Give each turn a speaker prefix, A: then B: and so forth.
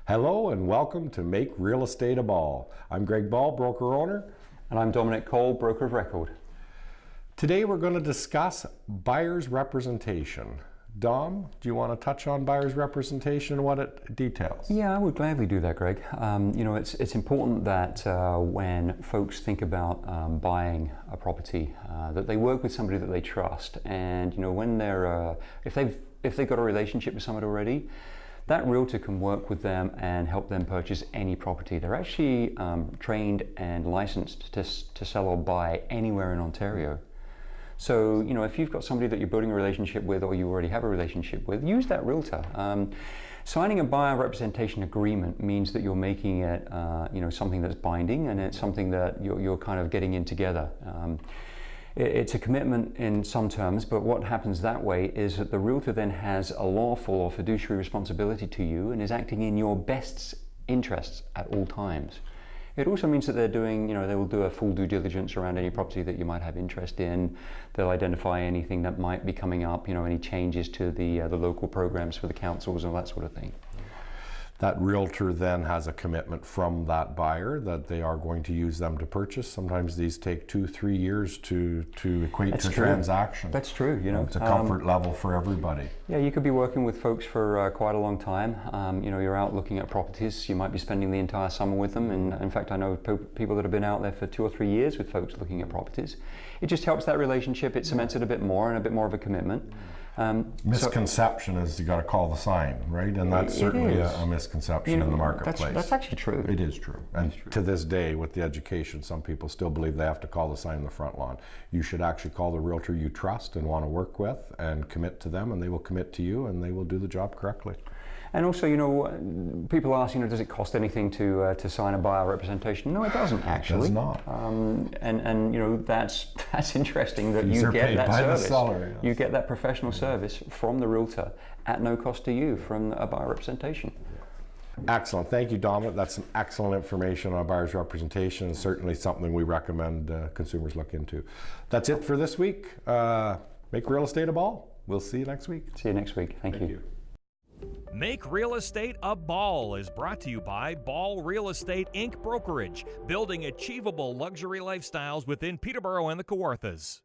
A: Hello and welcome to Make Real Estate a Ball. I'm Greg Ball, broker owner.
B: And I'm Dominic Cole, broker of record.
A: Today we're going to discuss buyer's representation. Dom, do you want to touch on buyer's representation and what it details?
B: Yeah, I would gladly do that, Greg. It's important that when folks think about buying a property, that they work with somebody that they trust. And when they're, if they've got a relationship with somebody already, that realtor can work with them and help them purchase any property. They're actually trained and licensed to sell or buy anywhere in Ontario. So, if you've got somebody that you're building a relationship with or you already have a relationship with, use that realtor. Signing a buyer representation agreement means that you're making it, something that's binding, and it's something that you're kind of getting in together. It's a commitment in some terms, but what happens that way is that the realtor then has a lawful or fiduciary responsibility to you and is acting in your best interests at all times. It also means that they're doing, they will do a full due diligence around any property that you might have interest in. They'll identify anything that might be coming up, any changes to the local programs for the councils and all that sort of thing.
A: That realtor then has a commitment from that buyer that they are going to use them to purchase. Sometimes these take 2-3 years to equate to a transaction.
B: That's true.
A: It's a comfort level for everybody.
B: Yeah, you could be working with folks for quite a long time. You're out looking at properties. You might be spending the entire summer with them. And in fact, I know people that have been out there for 2 or 3 years with folks looking at properties. It just helps that relationship. It cements it a bit more and a bit more of a commitment.
A: Misconception is you got to call the sign, right? And that's certainly a misconception in the marketplace.
B: That's actually true.
A: It is true. And to this day, with the education, some people still believe they have to call the sign in the front lawn. You should actually call the realtor you trust and want to work with and commit to them, and they will commit to you, and they will do the job correctly.
B: And also, people ask, does it cost anything to sign a buyer representation? No, it doesn't actually.
A: It does not.
B: That's interesting that you get that service. Seller, yes. You get that professional service from the realtor at no cost to you from a buyer representation.
A: Excellent. Thank you, Dominic. That's some excellent information on buyer's representation, and certainly something we recommend consumers look into. That's it for this week. Make real estate a ball. We'll see you next week.
B: See you next week. Thank you.
C: Make Real Estate a Ball is brought to you by Ball Real Estate Inc. Brokerage, building achievable luxury lifestyles within Peterborough and the Kawarthas.